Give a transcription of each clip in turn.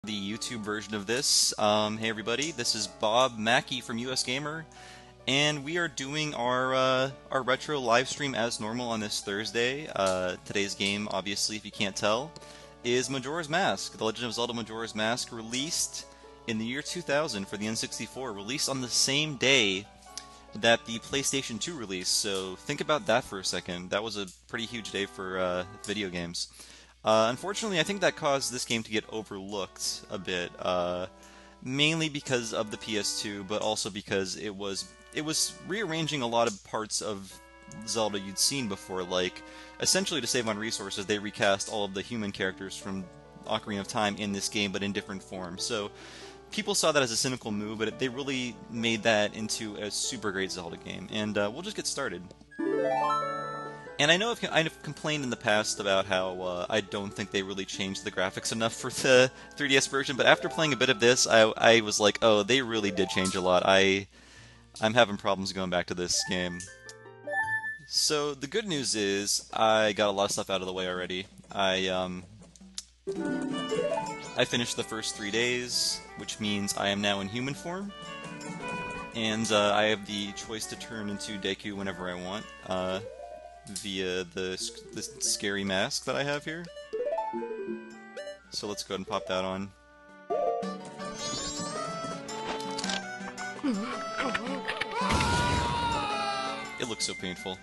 the YouTube version of this. Hey everybody, this is Bob Mackey from USgamer, and we are doing our retro live stream as normal on this Thursday. Today's game, obviously, if you can't tell, is Majora's Mask, The Legend of Zelda Majora's Mask, released in the year 2000 for the N64, released on the same day that the PlayStation 2 released, so think about that for a second. That was a pretty huge day for video games. Unfortunately, I think that caused this game to get overlooked a bit, mainly because of the PS2, but also because it was rearranging a lot of parts of Zelda you'd seen before. Like, essentially to save on resources, they recast all of the human characters from Ocarina of Time in this game, but in different forms. So people saw that as a cynical move, but they really made that into a super great Zelda game. And we'll just get started. And I know I've complained in the past about how I don't think they really changed the graphics enough for the 3DS version, but after playing a bit of this, I was like, oh, they really did change a lot. I'm having problems going back to this game. So the good news is I got a lot of stuff out of the way already. I finished the first 3 days, which means I am now in human form, and I have the choice to turn into Deku whenever I want. Via the scary mask that I have here. So let's go ahead and pop that on. It looks so painful.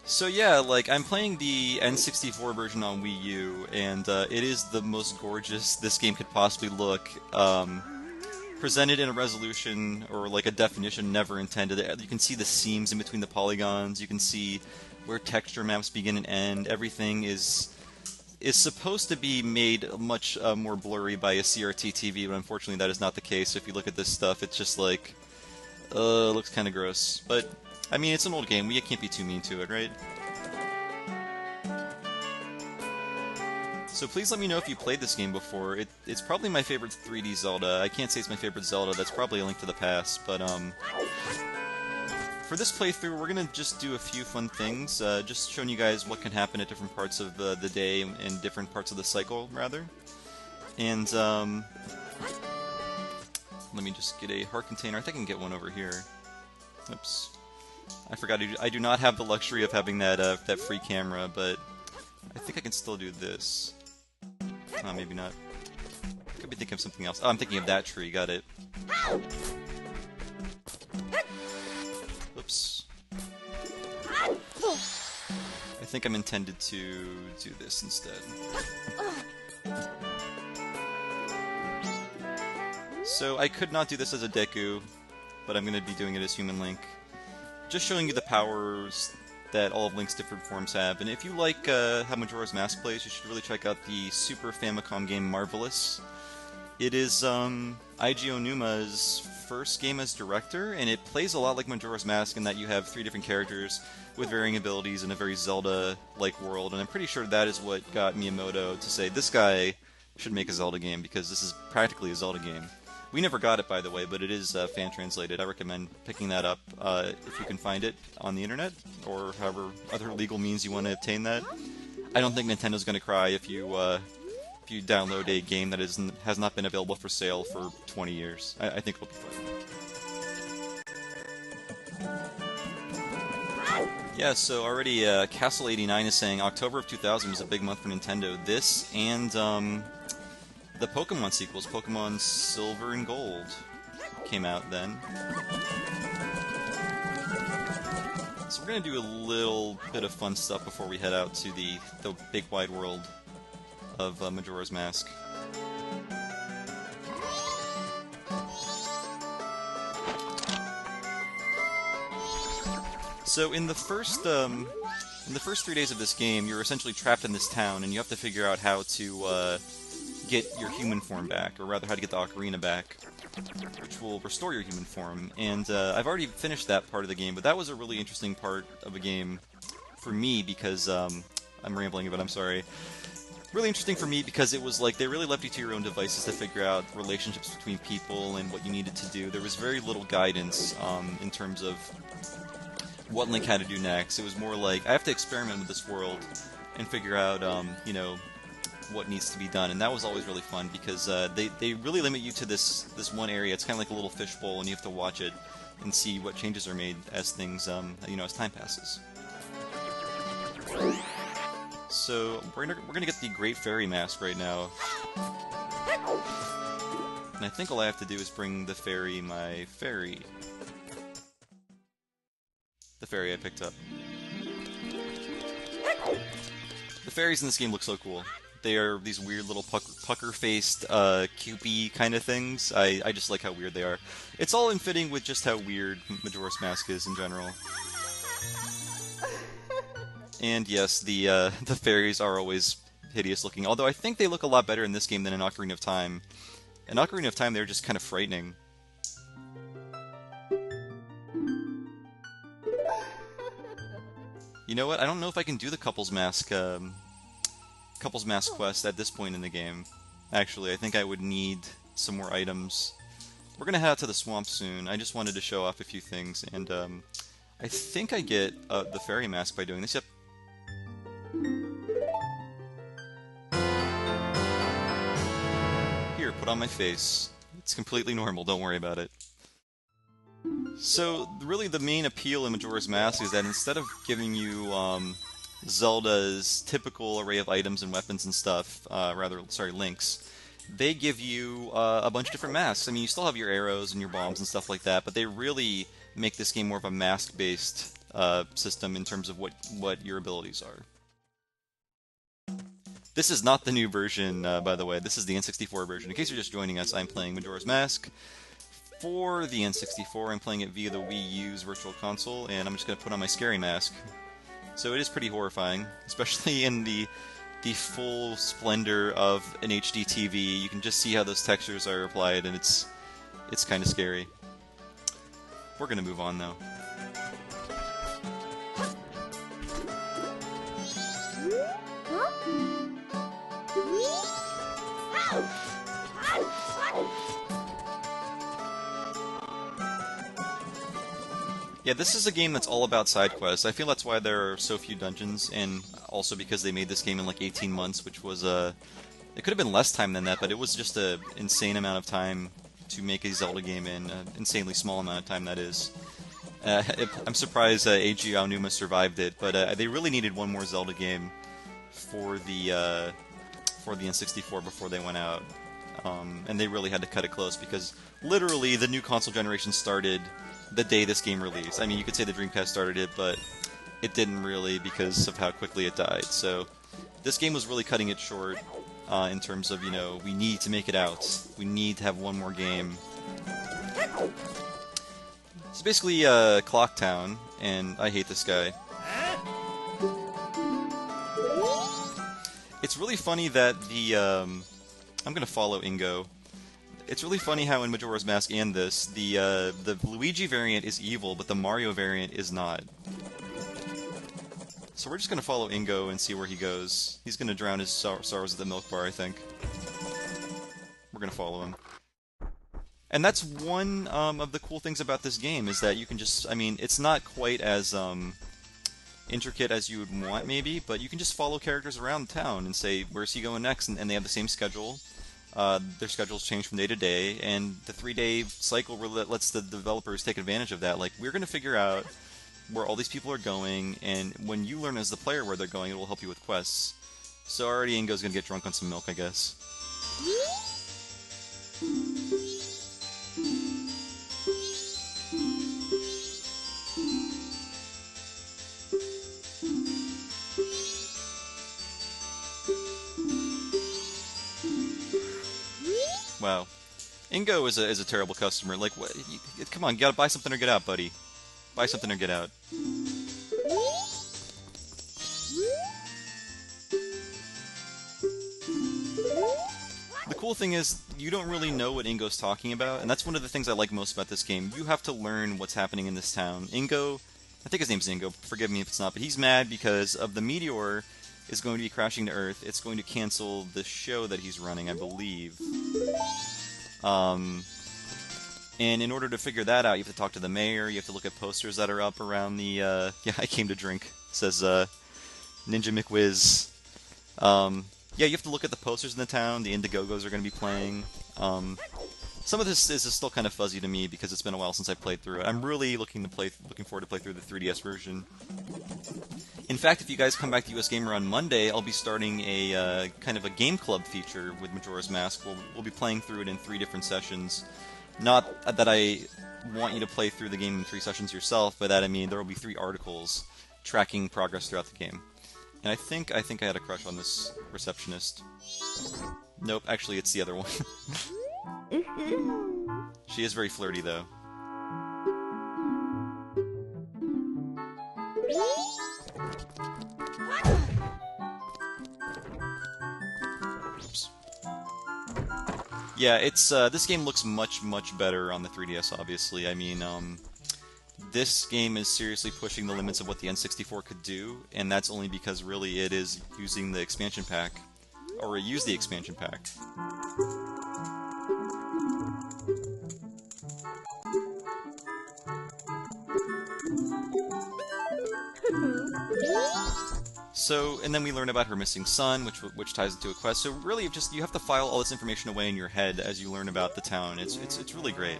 So yeah, like, I'm playing the N64 version on Wii U, and it is the most gorgeous this game could possibly look. Presented in a resolution, or like a definition never intended. You can see the seams in between the polygons, you can see where texture maps begin and end. Everything is supposed to be made much more blurry by a CRT TV, but unfortunately that is not the case. So if you look at this stuff, it's just like, it looks kind of gross. But, I mean, it's an old game, we can't be too mean to it, right? So please let me know if you played this game before. It's probably my favorite 3D Zelda. I can't say it's my favorite Zelda, that's probably A Link to the Past, but for this playthrough, we're gonna just do a few fun things, just showing you guys what can happen at different parts of the day and different parts of the cycle, rather. And, let me just get a heart container. I think I can get one over here. Oops. I forgot, I do not have the luxury of having that free camera, but I think I can still do this. Oh, maybe not. Could be thinking of something else. Oh, I'm thinking of that tree, got it. Oops. I think I'm intended to do this instead. So I could not do this as a Deku, but I'm going to be doing it as Human Link. Just showing you the powers that all of Link's different forms have. And if you like how Majora's Mask plays, you should really check out the Super Famicom game Marvelous. It is Eiji Onuma's first game as director, and it plays a lot like Majora's Mask in that you have 3 different characters with varying abilities in a very Zelda-like world, and I'm pretty sure that is what got Miyamoto to say, this guy should make a Zelda game, because this is practically a Zelda game. We never got it, by the way, but it is fan-translated. I recommend picking that up if you can find it on the internet, or however other legal means you want to obtain that. I don't think Nintendo's going to cry if you download a game that has not been available for sale for 20 years. I think it'll be fun. Yeah, so already Castle89 is saying October of 2000 was a big month for Nintendo. This and the Pokemon sequels, Pokemon Silver and Gold, came out then. So we're going to do a little bit of fun stuff before we head out to the big wide world of Majora's Mask. So in the first 3 days of this game, you're essentially trapped in this town, and you have to figure out how to get your human form back, or rather how to get the ocarina back, which will restore your human form. And I've already finished that part of the game, but that was a really interesting part of a game for me because I'm rambling, but I'm sorry. Really interesting for me because it was like they really left you to your own devices to figure out relationships between people and what you needed to do. There was very little guidance in terms of what Link had to do next. It was more like, I have to experiment with this world and figure out, you know, what needs to be done, and that was always really fun because they really limit you to this one area. It's kind of like a little fishbowl, and you have to watch it and see what changes are made as things, as time passes. So we're gonna get the Great Fairy Mask right now, and I think all I have to do is bring the fairy my fairy. The fairy I picked up. The fairies in this game look so cool. They are these weird little pucker-faced, cupey kind of things. I just like how weird they are. It's all in fitting with just how weird Majora's Mask is in general. And yes, the fairies are always hideous looking, although I think they look a lot better in this game than in Ocarina of Time. In Ocarina of Time, they're just kind of frightening. You know what? I don't know if I can do the Couple's Mask quest at this point in the game. Actually, I think I would need some more items. We're gonna head out to the swamp soon. I just wanted to show off a few things, and I think I get the fairy mask by doing this. Yep. Here, put on my face. It's completely normal, don't worry about it. So, really the main appeal in Majora's Mask is that instead of giving you Zelda's typical array of items and weapons and stuff, Link's, they give you a bunch of different masks. I mean, you still have your arrows and your bombs and stuff like that, but they really make this game more of a mask-based system in terms of what your abilities are. This is not the new version, by the way. This is the N64 version. In case you're just joining us, I'm playing Majora's Mask. For the N64, I'm playing it via the Wii U's Virtual Console, and I'm just going to put on my scary mask. So it is pretty horrifying, especially in the full splendor of an HD TV. You can just see how those textures are applied, and it's kind of scary. We're going to move on, though. Yeah, this is a game that's all about side quests. I feel that's why there are so few dungeons, and also because they made this game in like 18 months, which was it could have been less time than that, but it was just an insane amount of time to make a Zelda game in an insanely small amount of time, that is. I'm surprised Eiji Aonuma survived it, but they really needed one more Zelda game for the N64 before they went out. And they really had to cut it close because literally the new console generation started the day this game released. I mean, you could say the Dreamcast started it, but it didn't really because of how quickly it died. So this game was really cutting it short in terms of, we need to make it out. We need to have one more game. It's basically Clock Town, and I hate this guy. It's really funny that the I'm gonna follow Ingo. It's really funny how in Majora's Mask and this, the Luigi variant is evil, but the Mario variant is not. So we're just gonna follow Ingo and see where he goes. He's gonna drown his sorrows at the milk bar, I think. We're gonna follow him. And that's one of the cool things about this game, is that you can just, it's not quite as intricate as you would want, maybe, but you can just follow characters around town and say, where's he going next? And they have the same schedule. Their schedules change from day to day, and the 3-day cycle lets the developers take advantage of that. Like, we're going to figure out where all these people are going, and when you learn as the player where they're going, it will help you with quests. So already Ingo's going to get drunk on some milk, I guess. Wow. Ingo is a terrible customer. Like, what? Come on, you gotta buy something or get out, buddy. Buy something or get out. The cool thing is, you don't really know what Ingo's talking about, and that's one of the things I like most about this game. You have to learn what's happening in this town. Ingo, I think his name's Ingo, forgive me if it's not, but he's mad because of the meteor is going to be crashing to Earth. It's going to cancel the show that he's running, I believe. And in order to figure that out, you have to talk to the mayor, you have to look at posters that are up around the, yeah, I came to drink, says, Ninja McWiz. Yeah, you have to look at the posters in the town. The Indiegogos are going to be playing. Some of this is still kind of fuzzy to me because it's been a while since I played through it. I'm really looking forward to play through the 3DS version. In fact, if you guys come back to US Gamer on Monday, I'll be starting a kind of a game club feature with Majora's Mask. We'll be playing through it in 3 different sessions. Not that I want you to play through the game in 3 sessions yourself, but that I mean there will be 3 articles tracking progress throughout the game. And I think I had a crush on this receptionist. Nope, actually it's the other one. She is very flirty though. Oops. Yeah, it's this game looks much better on the 3DS. Obviously, I mean, this game is seriously pushing the limits of what the N64 could do, and that's only because really it is using the expansion pack, or it used the expansion pack. So, and then we learn about her missing son, which ties into a quest. So really, you have to file all this information away in your head as you learn about the town. It's really great.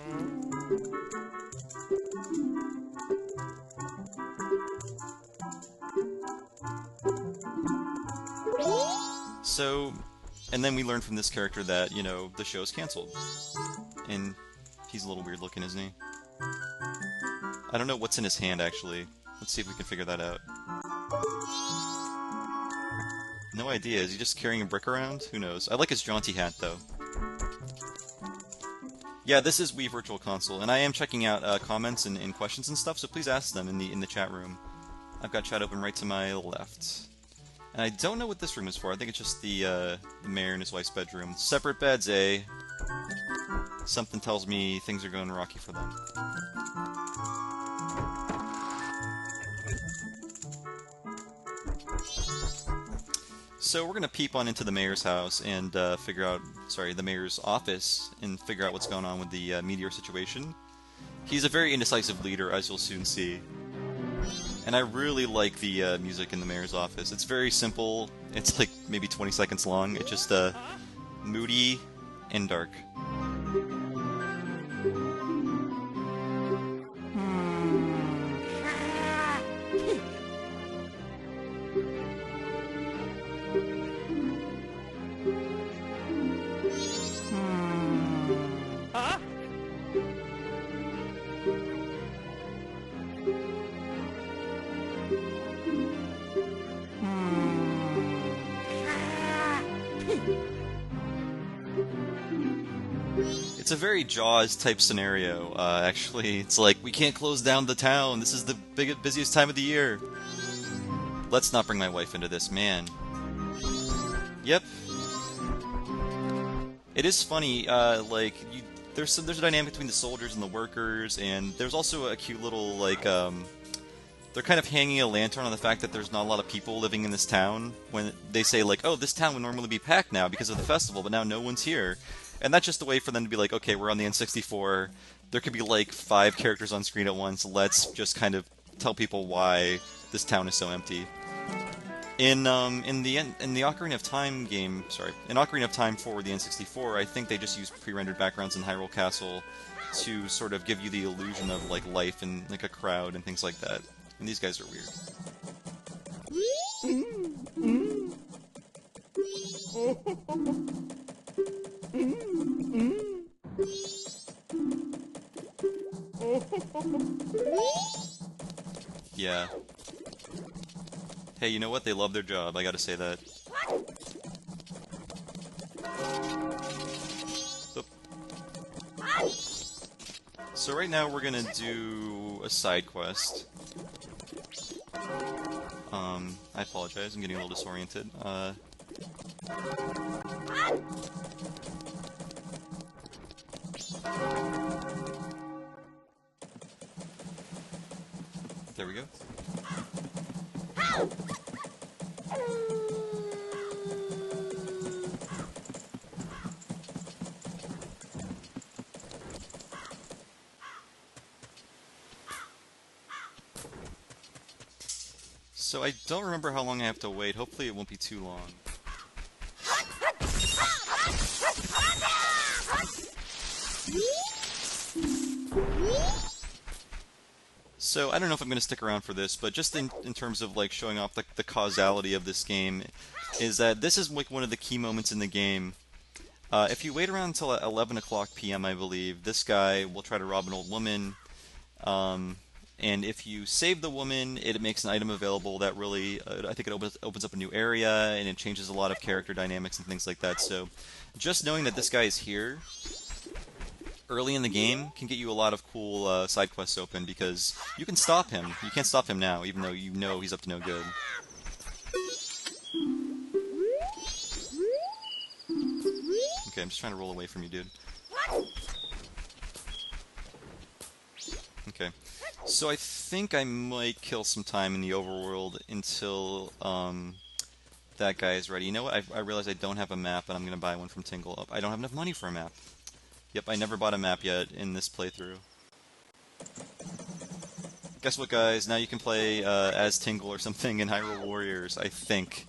So, and then we learn from this character that, you know, the show's canceled. And he's a little weird looking, isn't he? I don't know what's in his hand, actually. Let's see if we can figure that out. No idea. Is he just carrying a brick around? Who knows? I like his jaunty hat, though. Yeah, this is Wii Virtual Console, and I am checking out comments and questions and stuff, so please ask them in the chat room. I've got chat open right to my left. And I don't know what this room is for. I think it's just the mayor and his wife's bedroom. Separate beds, eh? Something tells me things are going rocky for them. So we're gonna peep on into the mayor's house and figure out, the mayor's office, and figure out what's going on with the meteor situation. He's a very indecisive leader, as you'll soon see. And I really like the music in the mayor's office. It's very simple. It's like maybe 20 seconds long. It's just moody and dark. It's a very Jaws type scenario, actually. It's like, we can't close down the town, this is the busiest time of the year. Let's not bring my wife into this, man. Yep. It is funny, there's a dynamic between the soldiers and the workers, and there's also a cute little, they're kind of hanging a lantern on the fact that there's not a lot of people living in this town, when they say, like, oh, this town would normally be packed now because of the festival, but now no one's here. And that's just a way for them to be like, okay, we're on the N64, there could be like 5 characters on screen at once, let's just kind of tell people why this town is so empty. In the Ocarina of Time game, in Ocarina of Time for the N64, I think they just used pre-rendered backgrounds in Hyrule Castle to sort of give you the illusion of like life and like a crowd and things like that. And these guys are weird. Yeah. Hey, you know what? They love their job, I gotta say that. Oop. So right now we're gonna do a side quest. I apologize, I'm getting a little disoriented. There we go. So I don't remember how long I have to wait. Hopefully it won't be too long. So I don't know if I'm going to stick around for this, but just in terms of like showing off the causality of this game, is that this is like one of the key moments in the game. If you wait around until 11 o'clock p.m., I believe, this guy will try to rob an old woman. Um, and if you save the woman, it makes an item available that really, I think it opens up a new area, and it changes a lot of character dynamics and things like that. So just knowing that this guy is here early in the game can get you a lot of cool side quests open, because you can stop him. You can't stop him now, even though you know he's up to no good. Okay, I'm just trying to roll away from you, dude. Okay. So I think I might kill some time in the overworld until that guy is ready. You know what? I realize I don't have a map, and I'm going to buy one from Tingle. I don't have enough money for a map. Yep, I never bought a map yet in this playthrough. Guess what, guys? Now you can play as Tingle or something in Hyrule Warriors, I think.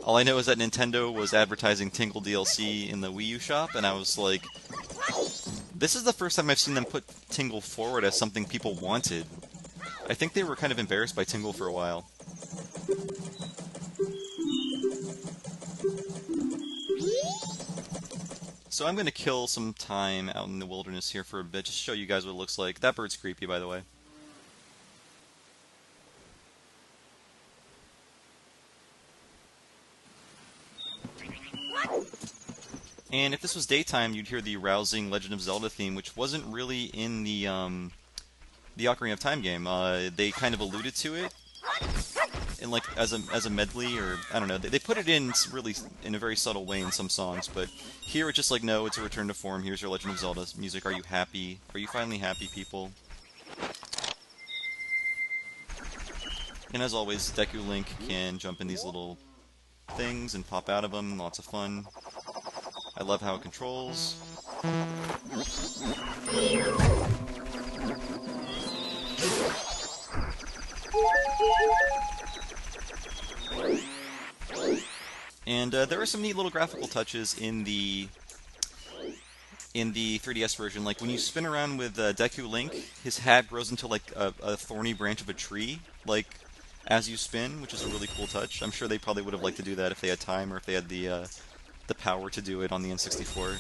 All I know is that Nintendo was advertising Tingle DLC in the Wii U shop, and I was like, this is the first time I've seen them put Tingle forward as something people wanted. I think they were kind of embarrassed by Tingle for a while. So I'm going to kill some time out in the wilderness here for a bit, just to show you guys what it looks like. That bird's creepy, by the way. And if this was daytime, you'd hear the rousing Legend of Zelda theme, which wasn't really in the Ocarina of Time game. They kind of alluded to it in like as a medley, or I don't know. They put it in really in a very subtle way in some songs, but here it's just like, no, it's a return to form. Here's your Legend of Zelda music. Are you happy? Are you finally happy, people? And as always, Deku Link can jump in these little things and pop out of them. Lots of fun. I love how it controls. And there are some neat little graphical touches in the 3DS version. Like when you spin around with Deku Link, his hat grows into like a thorny branch of a tree, like as you spin, which is a really cool touch. I'm sure they probably would have liked to do that if they had time, or if they had the power to do it on the N64.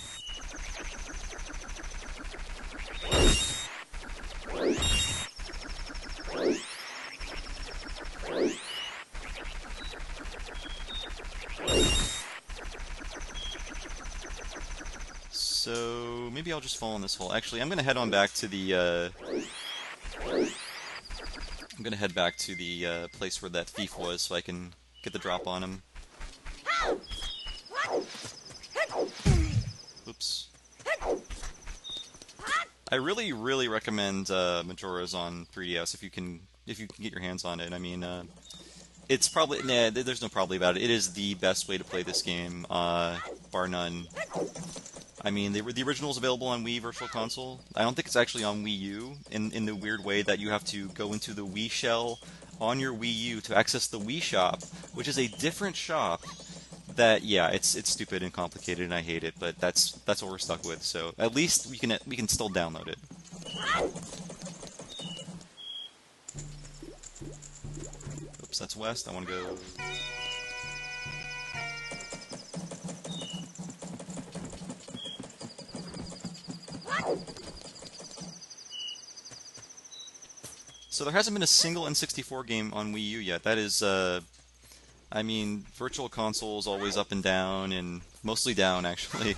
So maybe I'll just fall in this hole. Actually, I'm gonna head on back to the place where that thief was, so I can get the drop on him. Oops. I really, really recommend Majora's on 3DS if you can get your hands on it. I mean, it's probably there's no probably about it. It is the best way to play this game, bar none. I mean, the original is available on Wii Virtual Console. I don't think it's actually on Wii U in the weird way that you have to go into the Wii shell on your Wii U to access the Wii shop, which is a different shop. That, yeah, it's stupid and complicated, and I hate it, but that's what we're stuck with. So at least we can still download it. Oops, that's west. I want to go. So there hasn't been a single N64 game on Wii U yet. That is, I mean, Virtual Console is always up and down, and mostly down, actually.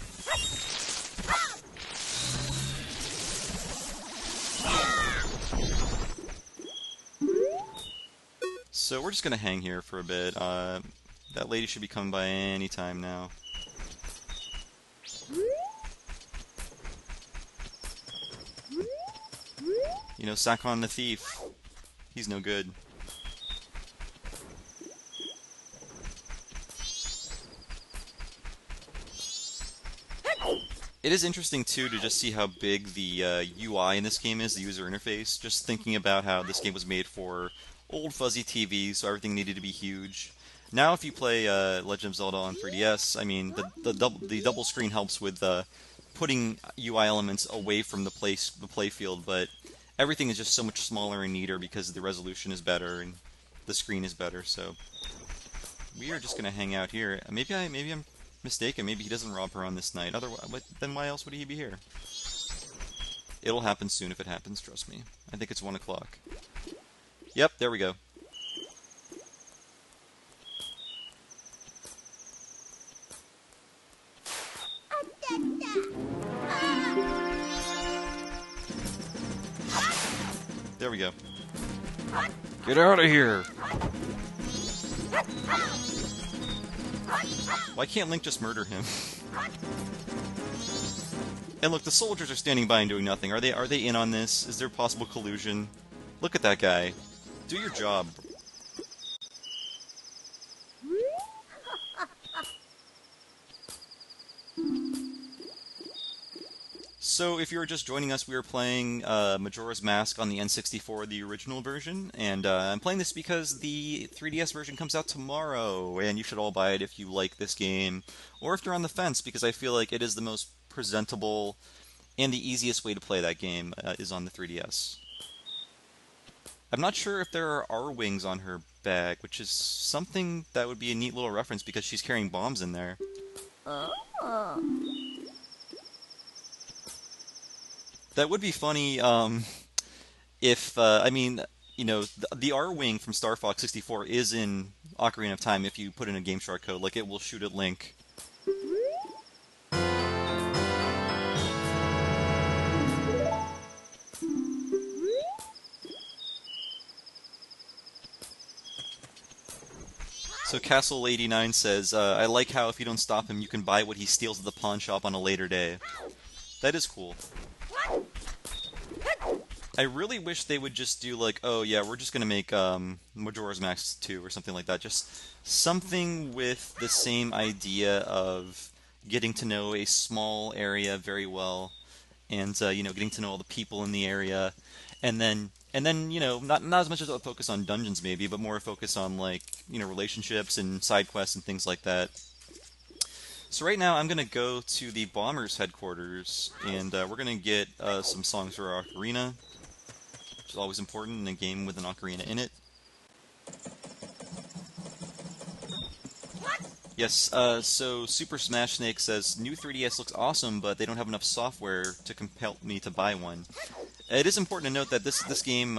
So we're just gonna hang here for a bit. That lady should be coming by any time now. You know, Sakon the Thief. He's no good. It is interesting, too, to just see how big the UI in this game is, the user interface. Just thinking about how this game was made for old fuzzy TVs, so everything needed to be huge. Now, if you play Legend of Zelda on 3DS, I mean, the double screen helps with putting UI elements away from the play field, but everything is just so much smaller and neater because the resolution is better and the screen is better. So we are just gonna hang out here. Maybe I'm mistaken. Maybe he doesn't rob her on this night. Otherwise, then why else would he be here? It'll happen soon if it happens. Trust me. I think it's 1 o'clock. Yep, there we go. There we go. Get out of here! Why can't Link just murder him? And look, the soldiers are standing by and doing nothing. Are they in on this? Is there possible collusion? Look at that guy. Do your job. So, if you're just joining us, we are playing Majora's Mask on the N64, the original version, and I'm playing this because the 3DS version comes out tomorrow, and you should all buy it if you like this game, or if you're on the fence, because I feel like it is the most presentable and the easiest way to play that game is on the 3DS. I'm not sure if there are R-wings on her bag, which is something that would be a neat little reference because she's carrying bombs in there. That would be funny if, I mean, you know, the R-Wing from Star Fox 64 is in Ocarina of Time if you put in a Game Shark code, like it will shoot at Link. So Castle89 says, I like how if you don't stop him, you can buy what he steals at the pawn shop on a later day. That is cool. I really wish they would just do like, oh yeah, we're just gonna make Majora's Mask 2 or something like that. Just something with the same idea of getting to know a small area very well, and you know, getting to know all the people in the area, and then you know, not as much as a focus on dungeons maybe, but more a focus on like, you know, relationships and side quests and things like that. So right now I'm gonna go to the Bombers headquarters, and we're gonna get some songs for our ocarina, which is always important in a game with an ocarina in it. Yes, so Super Smash Snake says, new 3DS looks awesome, but they don't have enough software to compel me to buy one. It is important to note that this game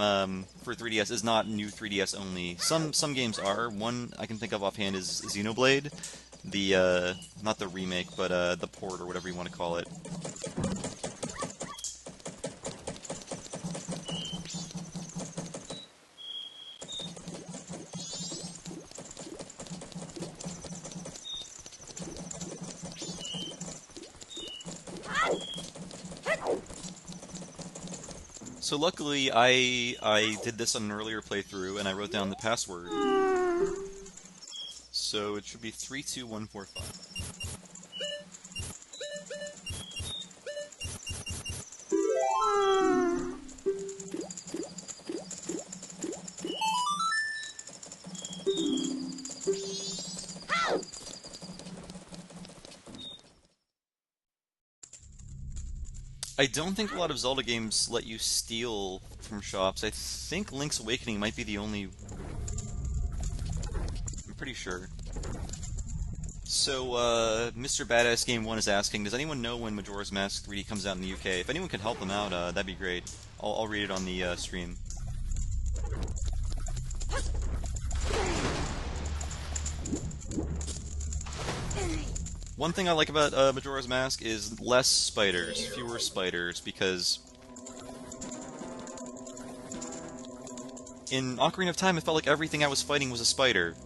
for 3DS is not new 3DS only. Some games are. One I can think of offhand is Xenoblade, the not the remake, but the port or whatever you want to call it. So luckily, I did this on an earlier playthrough, and I wrote down the password. So it should be 32145. I don't think a lot of Zelda games let you steal from shops. I think Link's Awakening might be the only... I'm pretty sure. So, Mr. Badass Game 1 is asking, does anyone know when Majora's Mask 3D comes out in the UK? If anyone can help them out, that'd be great. I'll read it on the stream. One thing I like about Majora's Mask is less spiders, fewer spiders, because in Ocarina of Time it felt like everything I was fighting was a spider.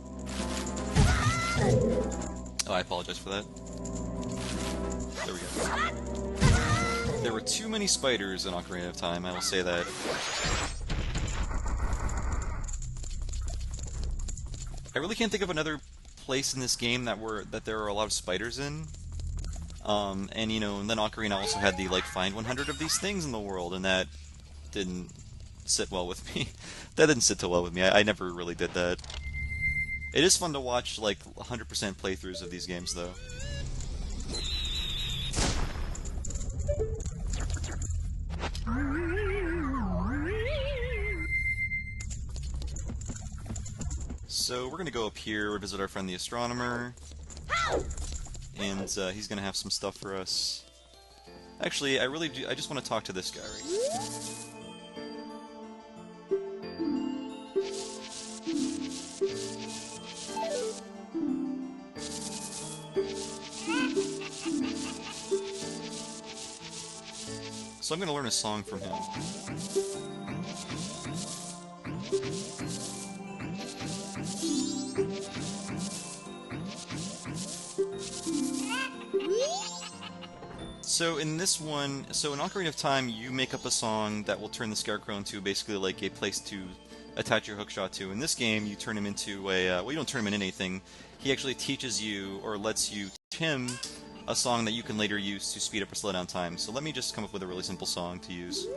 Oh, I apologize for that. There we go. There were too many spiders in Ocarina of Time, I will say that. I really can't think of another place in this game that there are a lot of spiders in. And you know, and then Ocarina also had the like find 100 of these things in the world, and that didn't sit well with me. That didn't sit too well with me. I never really did that. It is fun to watch like 100% playthroughs of these games though. So we're gonna go up here, visit our friend the astronomer, and he's gonna have some stuff for us. Actually, I just want to talk to this guy right here. So I'm gonna learn a song from him. So in this one, in Ocarina of Time, you make up a song that will turn the Scarecrow into basically like a place to attach your hookshot to. In this game, you turn him into a, well, you don't turn him into anything. He actually teaches you, or lets you teach him, a song that you can later use to speed up or slow down time. So let me just come up with a really simple song to use.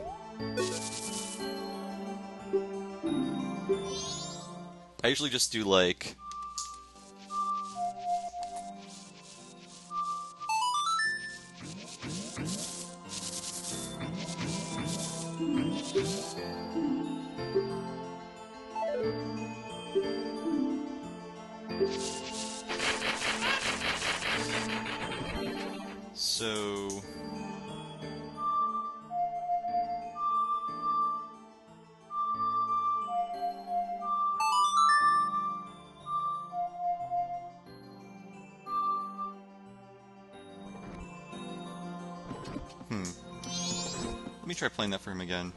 I usually just do like... So... Let me try playing that for him again.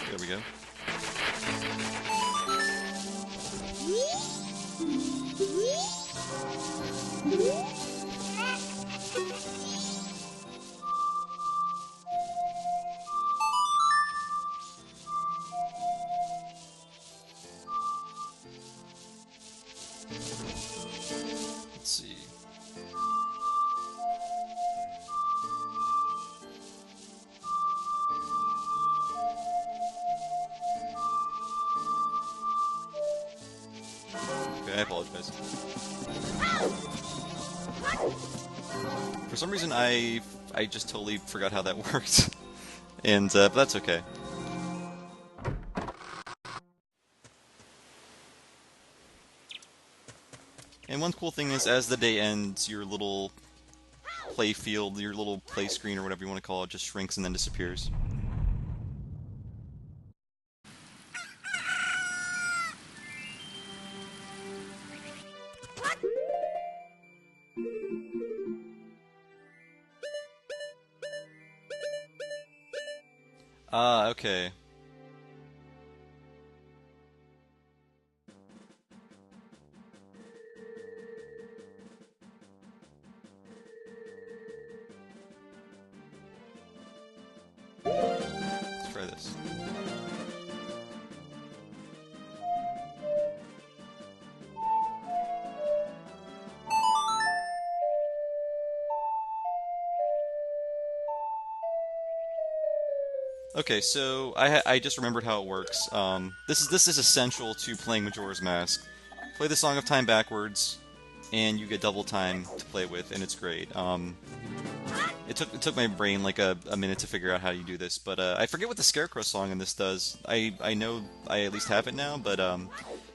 There we go. Let's see. Okay, I apologize. For some reason, I just totally forgot how that worked, and but that's okay. And one cool thing is, as the day ends, your little play field, your little play screen, or whatever you want to call it, just shrinks and then disappears. Ah, okay. Let's try this. Okay, so I just remembered how it works. This is essential to playing Majora's Mask. Play the Song of Time backwards, and you get double time to play with, and it's great. It took my brain like a minute to figure out how you do this, but I forget what the Scarecrow song in this does. I know I at least have it now, but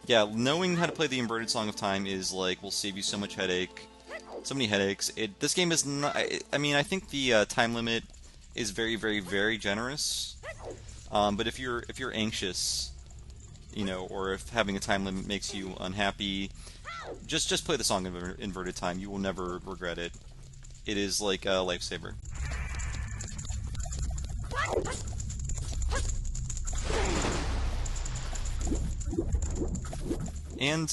yeah, knowing how to play the inverted Song of Time is like will save you so much headache, so many headaches. This game is not. I mean, I think the time limit is very, very, very generous. But if you're anxious, you know, or if having a time limit makes you unhappy, just play the song in inverted time. You will never regret it. It is like a lifesaver. And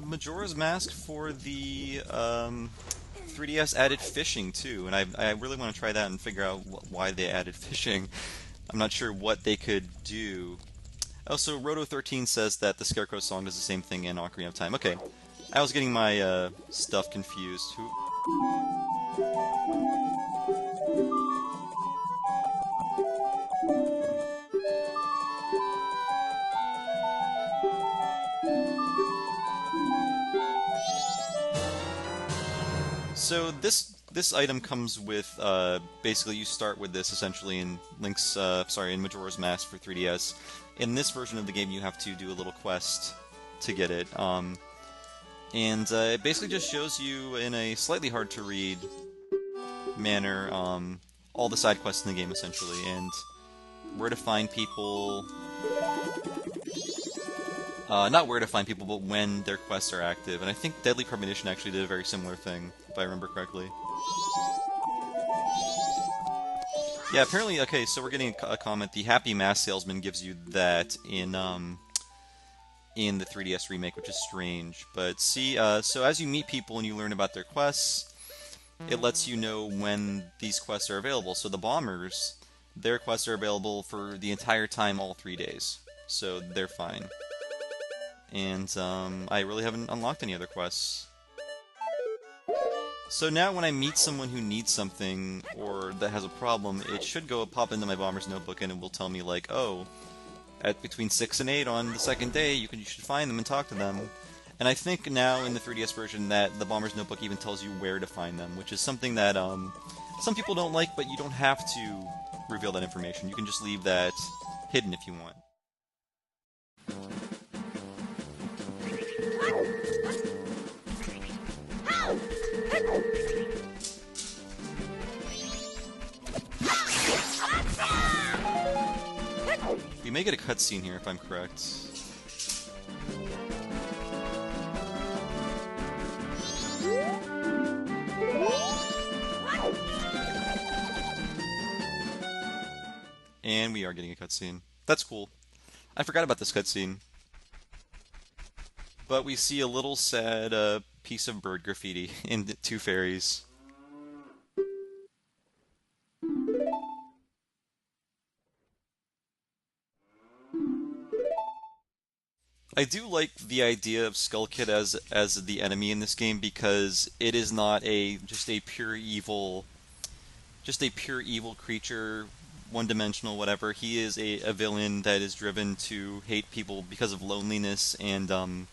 Majora's Mask for the 3DS added fishing too, and I really want to try that and figure out why they added fishing. I'm not sure what they could do. Also, Roto13 says that the Scarecrow song does the same thing in Ocarina of Time. Okay, I was getting my stuff confused. So this item comes with basically you start with this essentially in in Majora's Mask for 3DS. In this version of the game, you have to do a little quest to get it, and it basically just shows you in a slightly hard to read manner all the side quests in the game essentially, and where to find people. Not where to find people, but when their quests are active. And I think Deadly Premonition actually did a very similar thing, if I remember correctly. Yeah, apparently, okay, so we're getting a comment. The Happy Mask Salesman gives you that in the 3DS remake, which is strange. But see, so as you meet people and you learn about their quests, it lets you know when these quests are available. So the bombers, their quests are available for the entire time, all 3 days. So they're fine. And I really haven't unlocked any other quests. So now when I meet someone who needs something or that has a problem, it should pop into my bomber's notebook and it will tell me like, oh, at between 6 and 8 on the second day, you should find them and talk to them. And I think now in the 3DS version that the bomber's notebook even tells you where to find them, which is something that some people don't like, but you don't have to reveal that information. You can just leave that hidden if you want. We may get a cutscene here, if I'm correct. And we are getting a cutscene. That's cool. I forgot about this cutscene. But we see a little sad piece of bird graffiti in the 2 fairies. I do like the idea of Skull Kid as the enemy in this game because it is not just a pure evil creature, one-dimensional, whatever. He is a villain that is driven to hate people because of loneliness and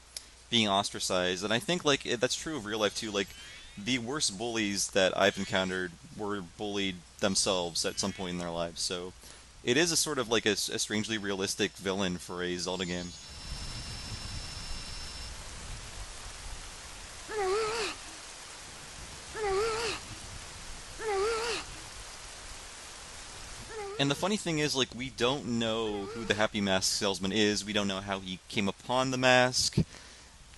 being ostracized. And I think that's true of real life too. Like the worst bullies that I've encountered were bullied themselves at some point in their lives. So it is a sort of like a strangely realistic villain for a Zelda game. And the funny thing is, like, we don't know who the Happy Mask Salesman is. We don't know how he came upon the mask.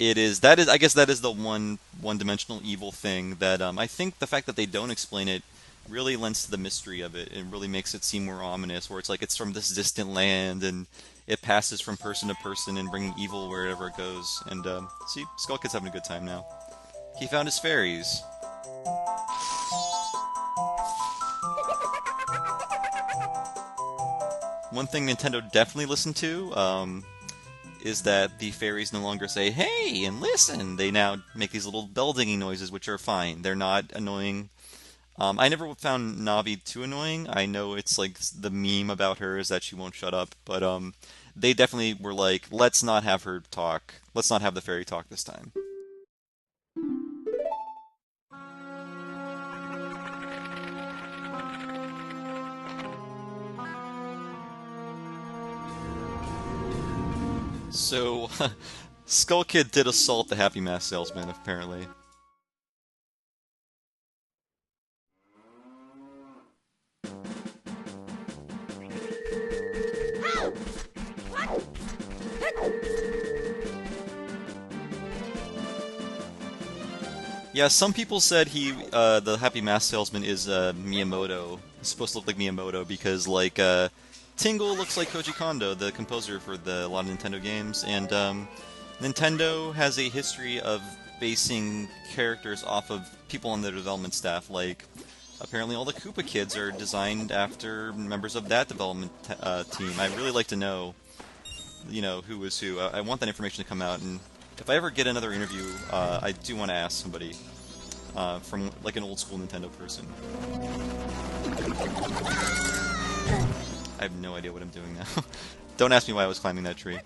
I guess that is the one-dimensional evil thing that I think the fact that they don't explain it really lends to the mystery of it. It really makes it seem more ominous, where it's like it's from this distant land and it passes from person to person and bringing evil wherever it goes. And see, Skull Kid's having a good time now. He found his fairies. One thing Nintendo definitely listened to is that the fairies no longer say, "Hey," and listen. They now make these little bell dinging noises, which are fine. They're not annoying. I never found Navi too annoying. I know it's like the meme about her is that she won't shut up, but they definitely were like, let's not have her talk. Let's not have the fairy talk this time. So, Skull Kid did assault the Happy Mask Salesman, apparently. Yeah, some people said the Happy Mask Salesman is Miyamoto. He's supposed to look like Miyamoto because, like, Tingle looks like Koji Kondo, the composer for a lot of Nintendo games, and Nintendo has a history of basing characters off of people on their development staff. Like, apparently all the Koopa kids are designed after members of that development team. I'd really like to know, who is who. I want that information to come out, and if I ever get another interview, I do want to ask somebody from, like, an old-school Nintendo person. I have no idea what I'm doing now. Don't ask me why I was climbing that tree.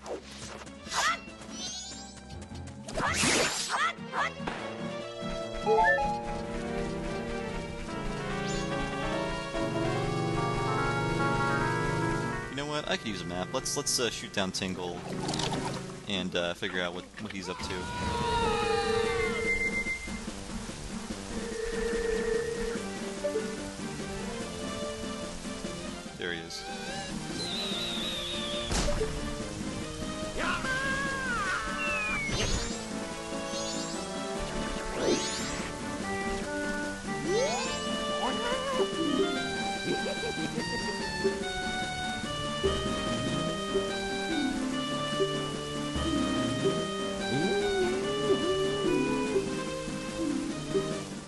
what? I could use a map. Let's shoot down Tingle and figure out what he's up to. There he is.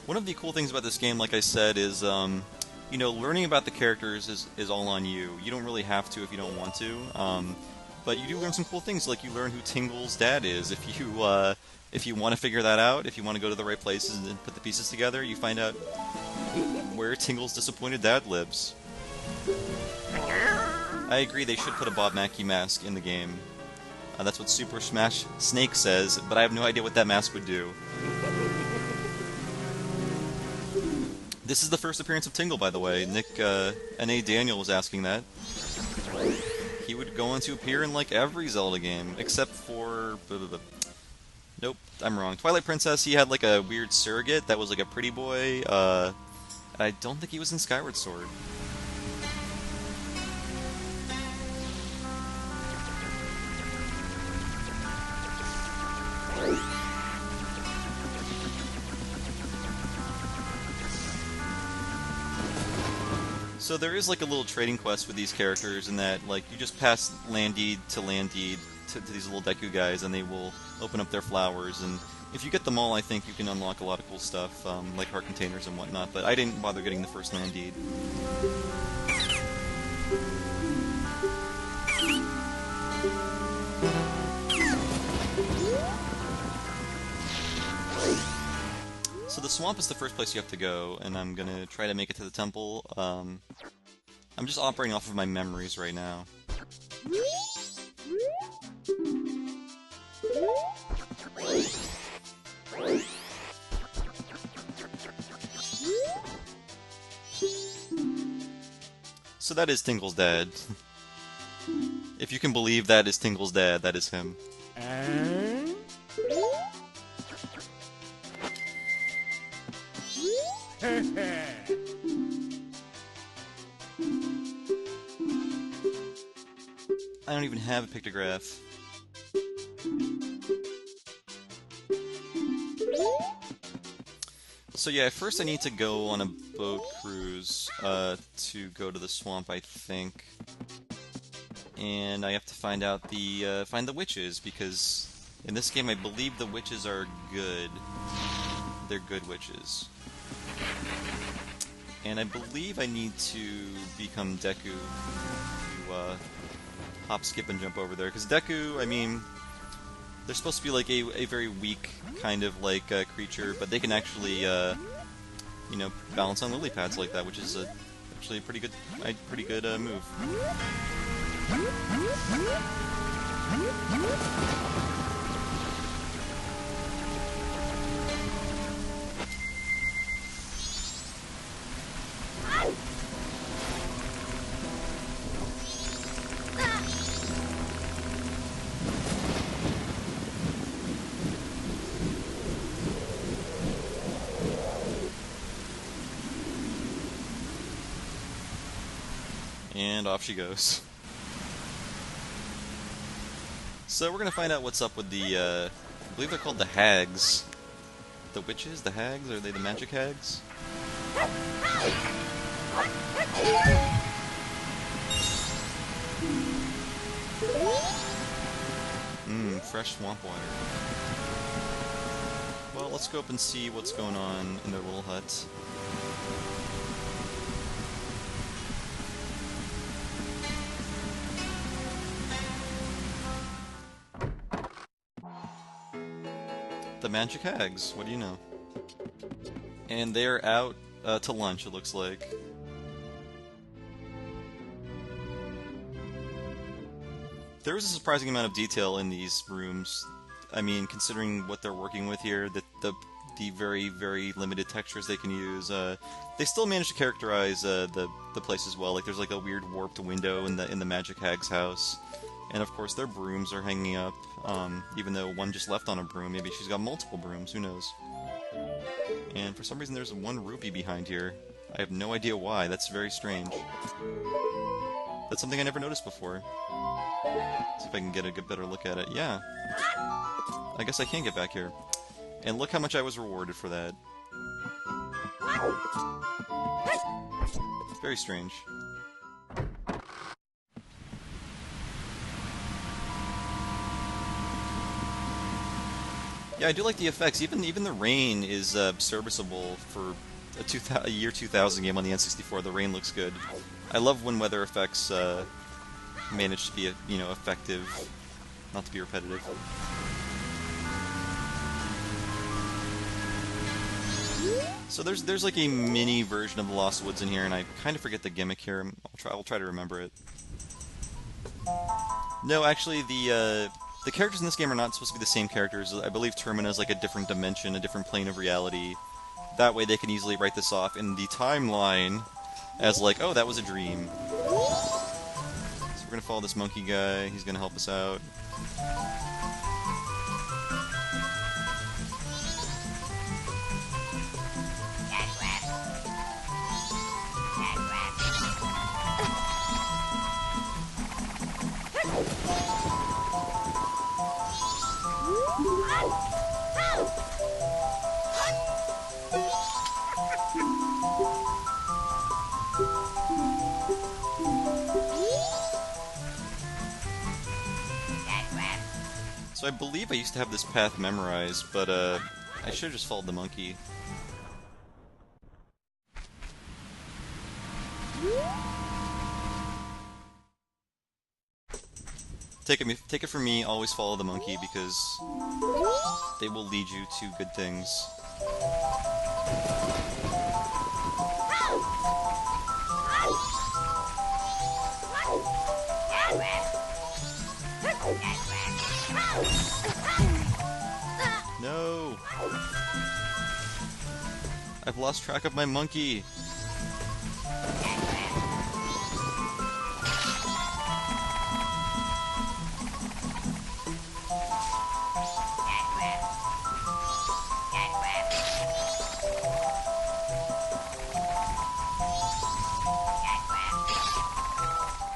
One of the cool things about this game, like I said, is you know, learning about the characters is all on you. You don't really have to if you don't want to, but you do learn some cool things. Like you learn who Tingle's dad is. If you want to figure that out, if you want to go to the right places and put the pieces together, you find out where Tingle's disappointed dad lives. I agree, they should put a Bob Mackie mask in the game. That's what Super Smash Snake says, but I have no idea what that mask would do. This is the first appearance of Tingle, by the way. Nick N.A. Daniel was asking that. He would go on to appear in like every Zelda game, except for... Nope, I'm wrong. Twilight Princess, he had like a weird surrogate that was like a pretty boy. I don't think he was in Skyward Sword. So there is like a little trading quest with these characters in that like you just pass land deed to these little Deku guys and they will open up their flowers, and if you get them all I think you can unlock a lot of cool stuff like heart containers and whatnot, but I didn't bother getting the first land deed. So the swamp is the first place you have to go, and I'm gonna try to make it to the temple. I'm just operating off of my memories right now. So that is Tingle's dad. If you can believe that is Tingle's dad, that is him. I don't even have a pictograph. So yeah, first I need to go on a boat cruise to go to the swamp, I think. And I have to find out find the witches, because in this game I believe the witches are good. They're good witches. And I believe I need to become Deku to hop, skip, and jump over there. Because Deku, I mean, they're supposed to be like a very weak kind of like creature, but they can actually, you know, balance on lily pads like that, which is actually a pretty good move. And off she goes. So we're gonna find out what's up with the, I believe they're called the hags. The witches? The hags? Are they the magic hags? Fresh swamp water. Well, let's go up and see what's going on in their little hut. The magic hags, what do you know? And they're out to lunch, it looks like. There was a surprising amount of detail in these rooms. I mean, considering what they're working with here, the the very, very limited textures they can use. They still manage to characterize the place as well. Like there's like a weird warped window in the Magic Hag's house, and of course their brooms are hanging up. Even though one just left on a broom, maybe she's got multiple brooms. Who knows? And for some reason there's one rupee behind here. I have no idea why. That's very strange. That's something I never noticed before. See if I can get a better look at it. Yeah. I guess I can get back here. And look how much I was rewarded for that. Very strange. Yeah, I do like the effects. Even the rain is serviceable for a year 2000 game on the N64. The rain looks good. I love when weather effects manage to be effective, not to be repetitive. So there's like a mini version of the Lost Woods in here, and I kind of forget the gimmick here. I'll try to remember it. No, actually the characters in this game are not supposed to be the same characters. I believe Termina is like a different dimension, a different plane of reality. That way they can easily write this off in the timeline as like, oh, that was a dream. So we're gonna follow this monkey guy. He's gonna help us out. So I believe I used to have this path memorized, but I should have just followed the monkey. Take it from me, always follow the monkey, because they will lead you to good things. No! I've lost track of my monkey!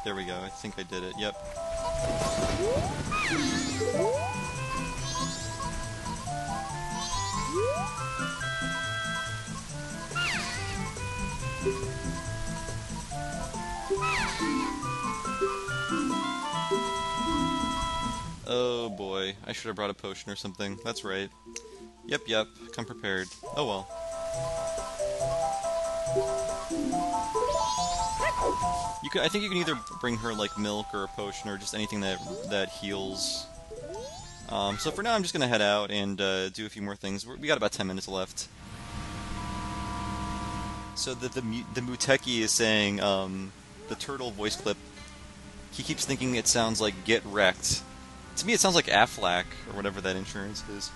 There we go, I think I did it, yep. Oh boy, I should have brought a potion or something. That's right. Yep, come prepared. Oh well. I think you can either bring her like milk or a potion or just anything that heals. So for now, I'm just gonna head out and do a few more things. We got about 10 minutes left. So the Muteki is saying the turtle voice clip. He keeps thinking it sounds like "get wrecked." To me, it sounds like Aflac or whatever that insurance is.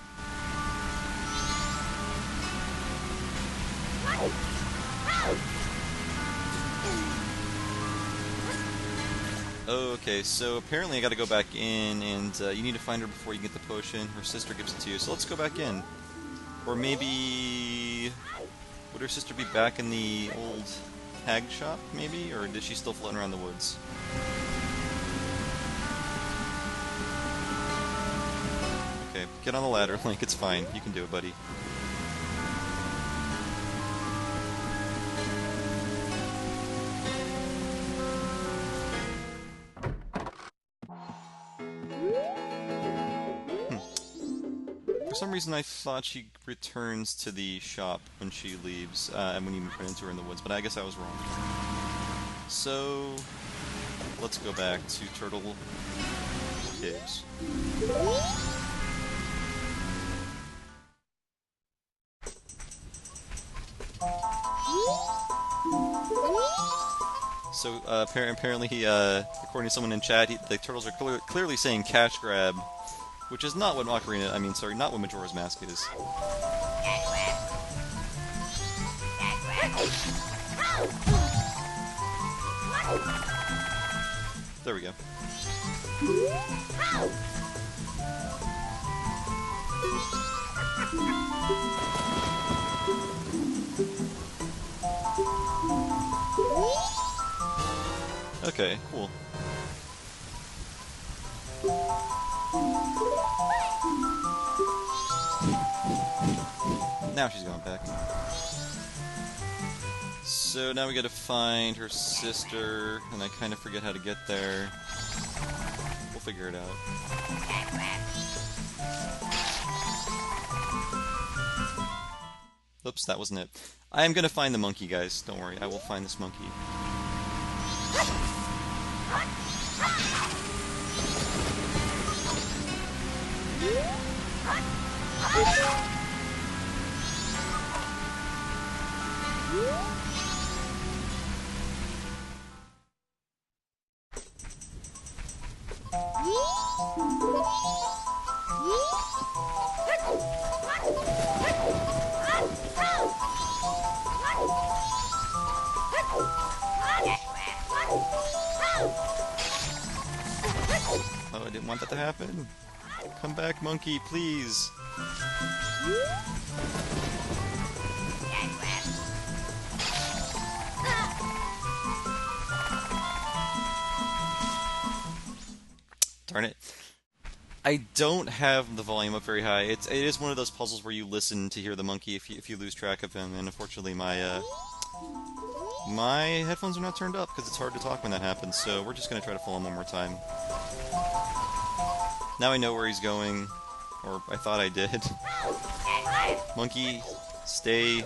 Okay, so apparently I gotta go back in, and you need to find her before you get the potion. Her sister gives it to you, so let's go back in. Or maybe... would her sister be back in the old hag shop, maybe? Or is she still floating around the woods? Okay, get on the ladder, Link, it's fine. You can do it, buddy. For some reason I thought she returns to the shop when she leaves, and when you run into her in the woods, but I guess I was wrong. So, let's go back to Turtle Caves. So, apparently, according to someone in chat, the turtles are clearly saying cash grab, which is not what not what Majora's Mask is. There we go. Okay, cool. Now she's going back. So now we gotta find her sister, and I kind of forget how to get there. We'll figure it out. Oops, that wasn't it. I am gonna find the monkey, guys. Don't worry, I will find this monkey. Oh, I didn't want that to happen. Come back, monkey, please. Darn it. I don't have the volume up very high. It is one of those puzzles where you listen to hear the monkey if you lose track of him, and unfortunately my my headphones are not turned up because it's hard to talk when that happens, so we're just going to try to follow him one more time. Now I know where he's going, or I thought I did. Monkey, stay.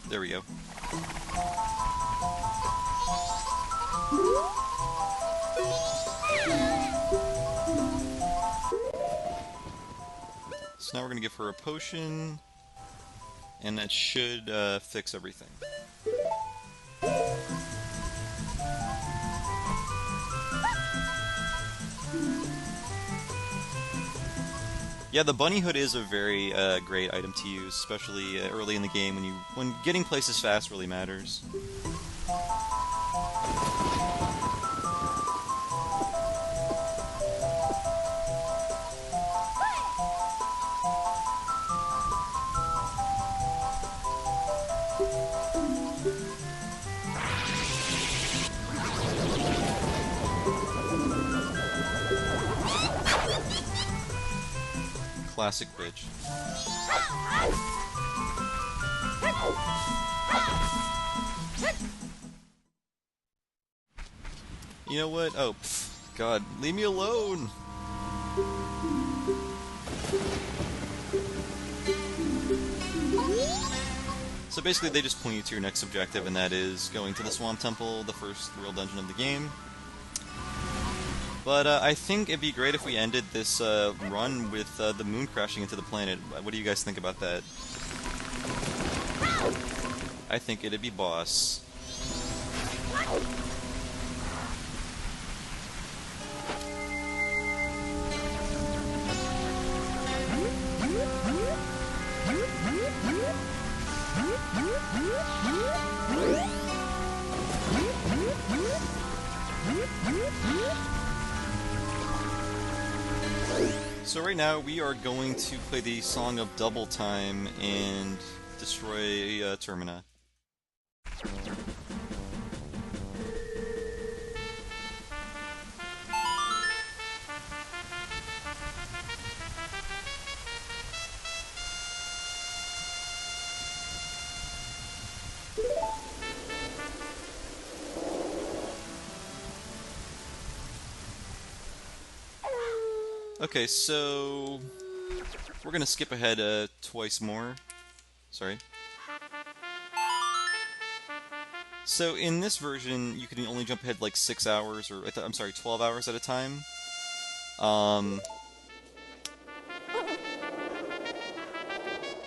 There we go. So now we're going to give her a potion, and that should fix everything. Yeah, the bunny hood is a very great item to use, especially early in the game when getting places fast really matters. Classic bitch. You know what? Oh, God, leave me alone! So basically they just point you to your next objective, and that is going to the Swamp Temple, the first real dungeon of the game. But I think it'd be great if we ended this run with the moon crashing into the planet. What do you guys think about that? I think it'd be boss. So right now we are going to play the Song of Double Time and destroy Termina. Okay, so we're gonna skip ahead twice more. Sorry. So in this version, you can only jump ahead like 6 hours, or I'm sorry, 12 hours at a time.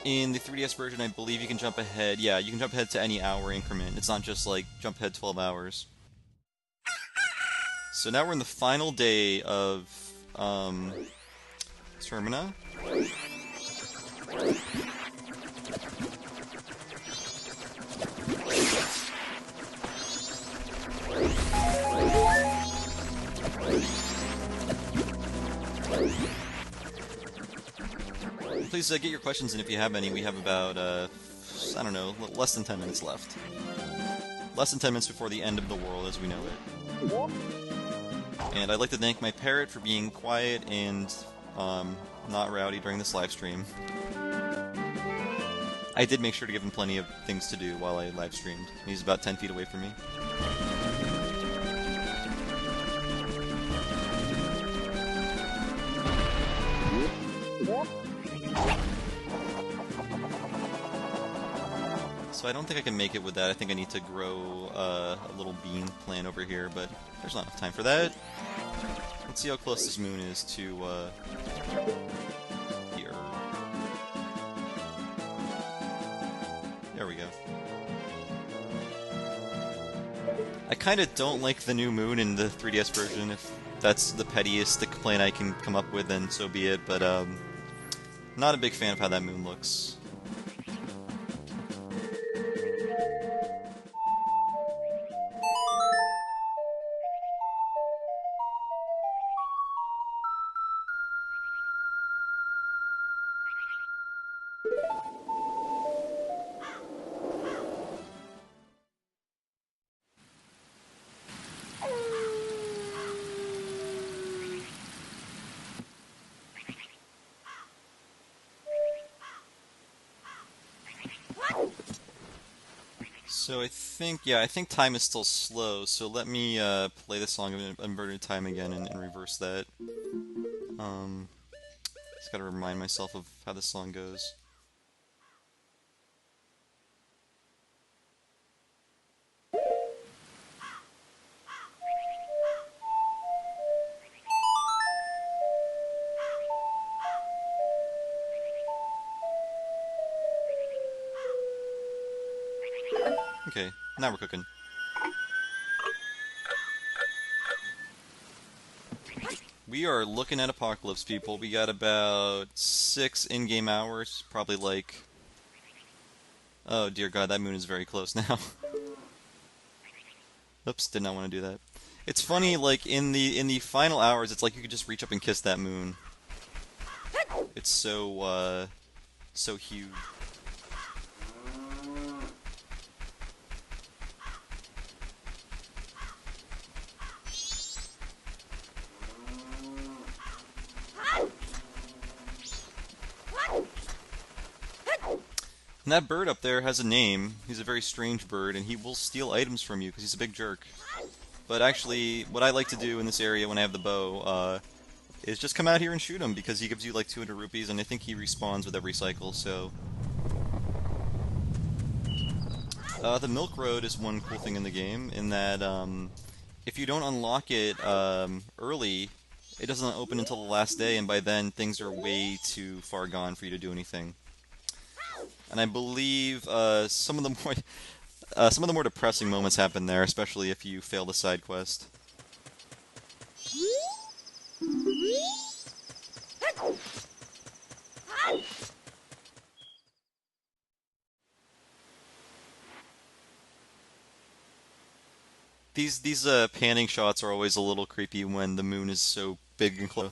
In the 3DS version, I believe you can jump ahead. Yeah, you can jump ahead to any hour increment. It's not just like jump ahead 12 hours. So now we're in the final day of Termina. Please get your questions in if you have any. We have about, I don't know, less than 10 minutes left. Less than 10 minutes before the end of the world as we know it. And I'd like to thank my parrot for being quiet and not rowdy during this live stream. I did make sure to give him plenty of things to do while I live streamed. He's about 10 feet away from me. So I don't think I can make it with that. I think I need to grow a little bean plant over here, but there's not enough time for that. Let's see how close this moon is to here. There we go. I kind of don't like the new moon in the 3DS version. If that's the pettiest complaint I can come up with, then so be it, but not a big fan of how that moon looks. So I think time is still slow, so let me play the song of Inverted Time again and reverse that. Just gotta remind myself of how this song goes. Okay, now we're cooking. We are looking at Apocalypse, people. We got about 6 in-game hours, probably like... Oh dear god, that moon is very close now. Oops, did not want to do that. It's funny, like, in the final hours, it's like you could just reach up and kiss that moon. It's so huge. And that bird up there has a name. He's a very strange bird, and he will steal items from you because he's a big jerk. But actually, what I like to do in this area when I have the bow is just come out here and shoot him, because he gives you like 200 rupees, and I think he respawns with every cycle, so... the Milk Road is one cool thing in the game, in that if you don't unlock it early, it doesn't open until the last day, and by then things are way too far gone for you to do anything. And I believe some of the more depressing moments happen there, especially if you fail the side quest. These panning shots are always a little creepy when the moon is so big and close.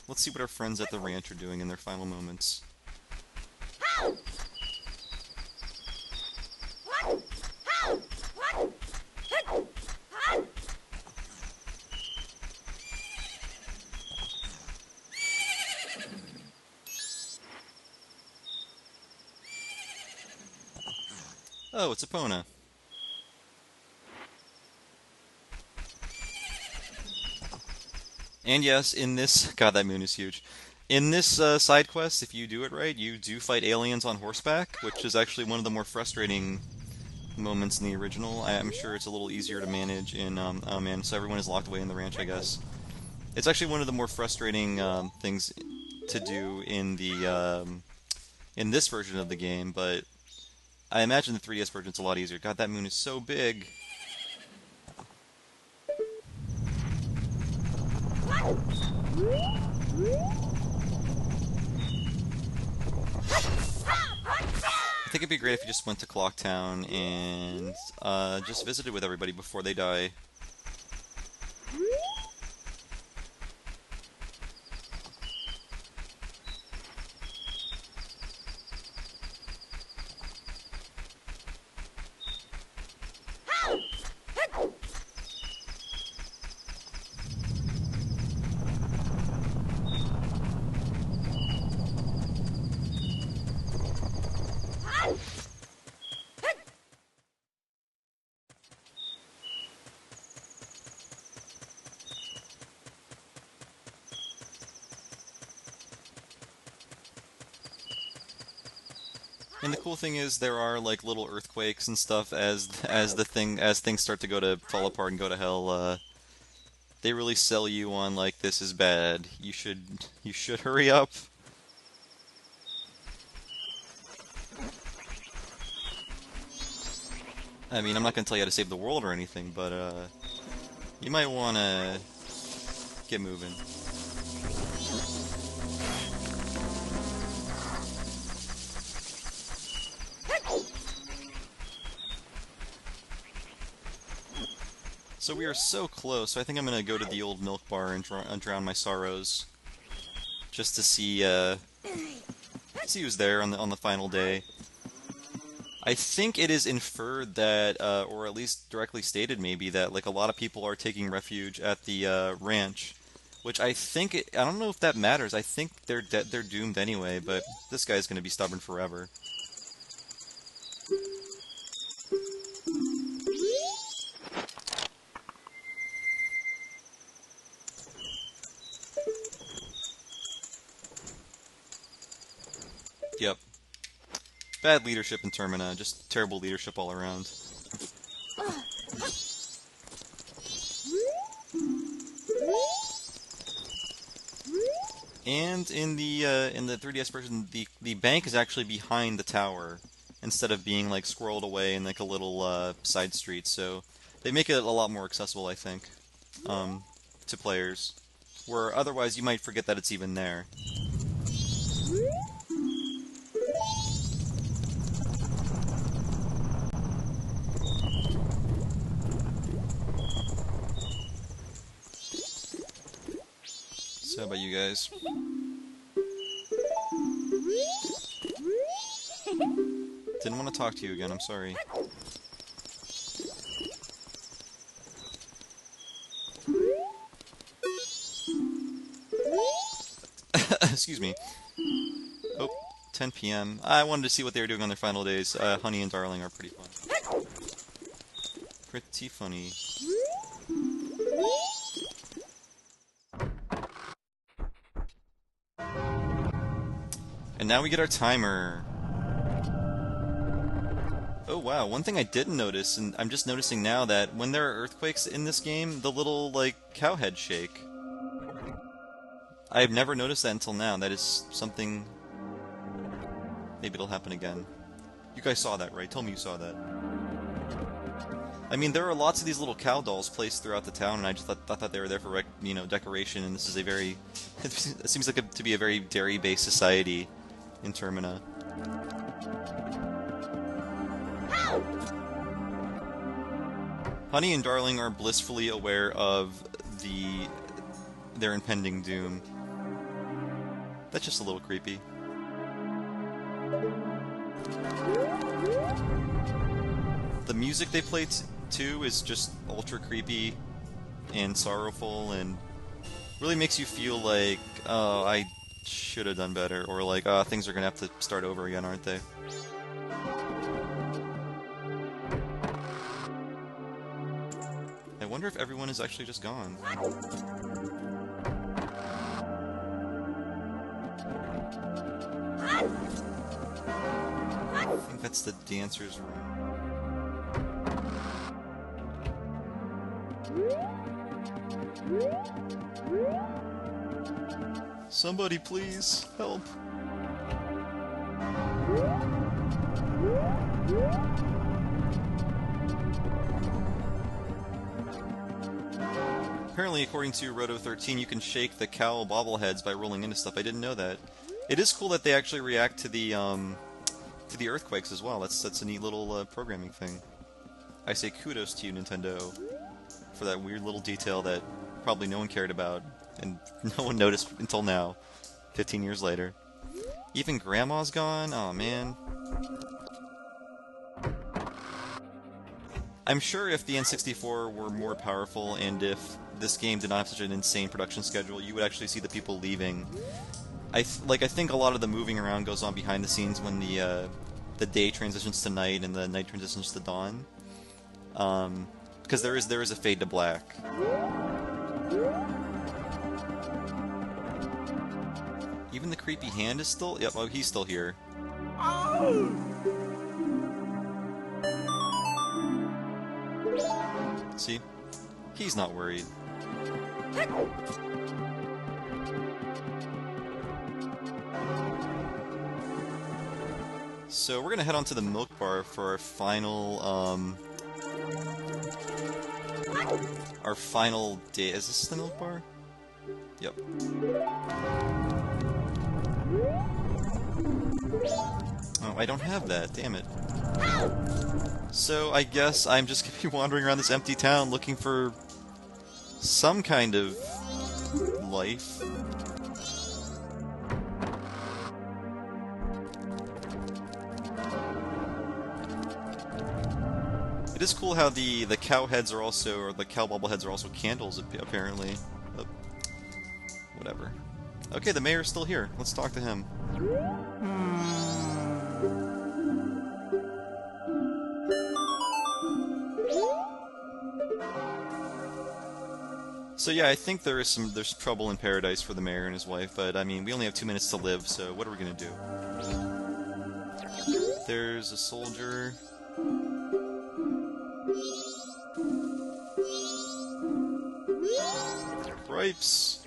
Let's see what our friends at the ranch are doing in their final moments. Oh, it's Epona. And yes, in this... God, that moon is huge. In this side quest, if you do it right, you do fight aliens on horseback, which is actually one of the more frustrating moments in the original. I'm sure it's a little easier to manage in... oh man, so everyone is locked away in the ranch, I guess. It's actually one of the more frustrating things to do in the in this version of the game, but I imagine the 3DS version's a lot easier. God, that moon is so big. I think it'd be great if you just went to Clocktown and just visited with everybody before they die. And the cool thing is there are like little earthquakes and stuff as things start to go to fall apart and go to hell. They really sell you on like this is bad. You should hurry up. I mean, I'm not gonna tell you how to save the world or anything, but you might wanna get moving. So we are so close, so I think I'm gonna go to the old milk bar and drown my sorrows. Just to see who's there on the final day. I think it is inferred that, or at least directly stated maybe, that like a lot of people are taking refuge at the ranch, which I don't know if that matters. I think they're doomed anyway, but this guy's gonna be stubborn forever. Yep. Bad leadership in Termina, just terrible leadership all around. And in the 3DS version, the bank is actually behind the tower instead of being like squirreled away in like a little side street. So they make it a lot more accessible, I think, to players. Where otherwise you might forget that it's even there. So how about you guys? Didn't want to talk to you again, I'm sorry. Excuse me. Oh, 10 p.m. I wanted to see what they were doing on their final days. Honey and Darling are pretty fun. Pretty funny. And now we get our timer. Oh wow, one thing I didn't notice, and I'm just noticing now, that when there are earthquakes in this game, the little, like, cow heads shake. I've never noticed that until now. That is something... Maybe it'll happen again. You guys saw that, right? Tell me you saw that. I mean, there are lots of these little cow dolls placed throughout the town, and I just thought that they were there for, decoration, and this is a very... It seems like to be a very dairy-based society in Termina. Honey and Darling are blissfully aware of their impending doom. That's just a little creepy. The music they play too is just ultra creepy and sorrowful, and really makes you feel like, oh, I should have done better, or like, oh, things are gonna have to start over again, aren't they? I wonder if everyone is actually just gone. I think that's the dancer's room. Somebody please, help. Apparently, according to Roto13, you can shake the cow bobbleheads by rolling into stuff. I didn't know that. It is cool that they actually react to the earthquakes as well. That's a neat little programming thing. I say kudos to you, Nintendo, for that weird little detail that probably no one cared about and no one noticed until now, 15 years later. Even Grandma's gone? Aw, man. I'm sure if the N64 were more powerful and if this game did not have such an insane production schedule, you would actually see the people leaving. I think a lot of the moving around goes on behind the scenes when the day transitions to night and the night transitions to dawn. Because there is a fade to black. Even the creepy hand is still... Yep, oh, he's still here. See? He's not worried. So we're gonna head on to the milk bar for our final day. Is this the milk bar? Yep. Oh, I don't have that, damn it. So I guess I'm just gonna be wandering around this empty town looking for some kind of life. It is cool how the cow heads are also, or the cow bobbleheads are also candles, apparently. Oh, whatever. Okay, the mayor's still here. Let's talk to him. So yeah, I think there's trouble in paradise for the mayor and his wife, but I mean, we only have 2 minutes to live, so what are we gonna do? There's a soldier. Gripes.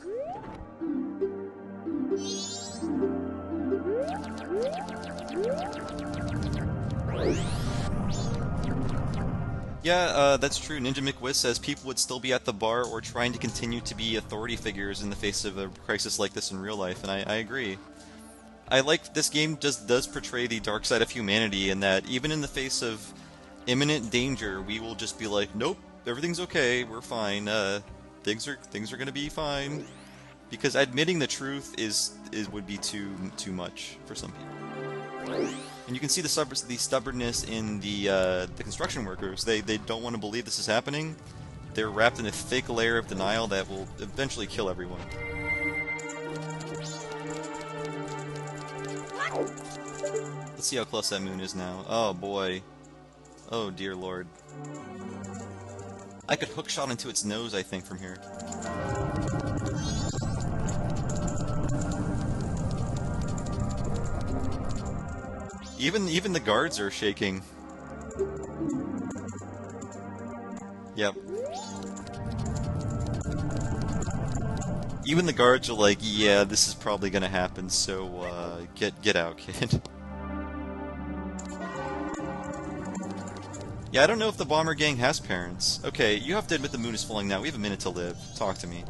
Yeah, that's true. Ninja McWiz says people would still be at the bar or trying to continue to be authority figures in the face of a crisis like this in real life, and I agree. I like this game just does portray the dark side of humanity in that even in the face of imminent danger, we will just be like, nope, everything's okay, we're fine, things are gonna be fine. Because admitting the truth would be too much for some people. And you can see the stubbornness in the construction workers. They don't want to believe this is happening. They're wrapped in a thick layer of denial that will eventually kill everyone. Let's see how close that moon is now. Oh boy. Oh dear lord. I could hookshot into its nose, I think, from here. Even the guards are shaking. Yep. Even the guards are like, yeah, this is probably gonna happen, so get out, kid. Yeah, I don't know if the bomber gang has parents. Okay, you have to admit the moon is falling now. We have a minute to live. Talk to me.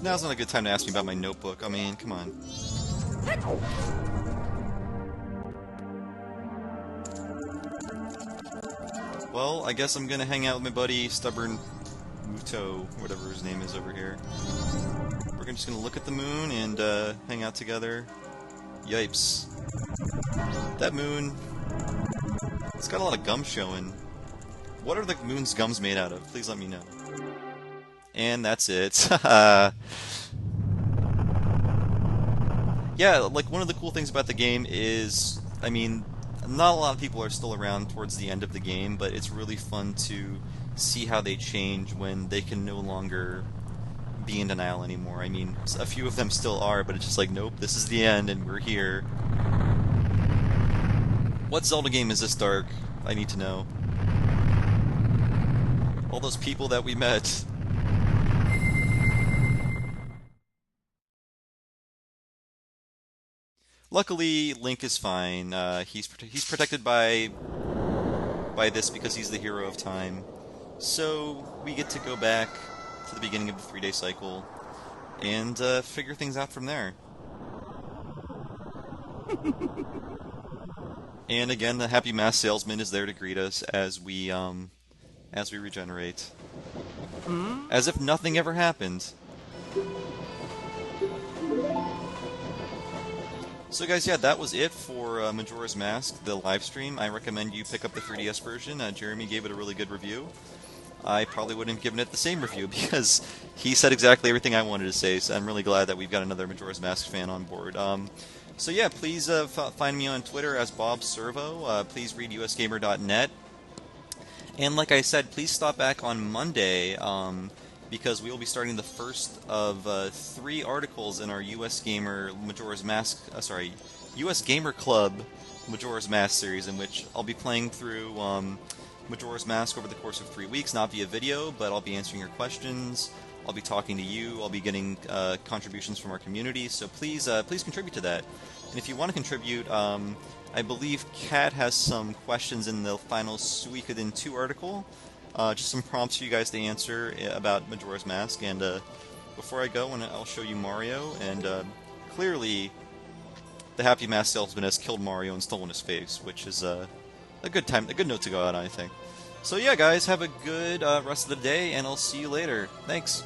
Now's not a good time to ask me about my notebook. I mean, come on. Well, I guess I'm gonna hang out with my buddy Stubborn Muto, whatever his name is over here. We're just gonna look at the moon and hang out together. Yipes. That moon, it's got a lot of gum showing. What are the moon's gums made out of? Please let me know. And that's it. Yeah, like one of the cool things about the game is, I mean, not a lot of people are still around towards the end of the game, but it's really fun to see how they change when they can no longer be in denial anymore. I mean, a few of them still are, but it's just like, nope, this is the end and we're here. What Zelda game is this dark? I need to know. All those people that we met. Luckily, Link is fine. He's protected by this because he's the hero of time. So we get to go back to the beginning of the 3-day cycle and figure things out from there. And again, the happy mask salesman is there to greet us as we regenerate, as if nothing ever happened. So guys, yeah, that was it for Majora's Mask, the live stream. I recommend you pick up the 3DS version. Jeremy gave it a really good review. I probably wouldn't have given it the same review because he said exactly everything I wanted to say, so I'm really glad that we've got another Majora's Mask fan on board. So yeah, please find me on Twitter as Bob Servo. Please read USgamer.net. And like I said, please stop back on Monday because we will be starting the first of 3 articles in our US Gamer Majora's Mask, US Gamer Club Majora's Mask series, in which I'll be playing through Majora's Mask over the course of 3 weeks, not via video, but I'll be answering your questions. I'll be talking to you. I'll be getting contributions from our community. So please contribute to that. And if you want to contribute, I believe Kat has some questions in the final Suikoden 2 article. Just some prompts for you guys to answer about Majora's Mask. And before I go, I'll show you Mario. And clearly, the Happy Mask Salesman has killed Mario and stolen his face, which is a good note to go out on, I think. So yeah, guys, have a good rest of the day, and I'll see you later. Thanks.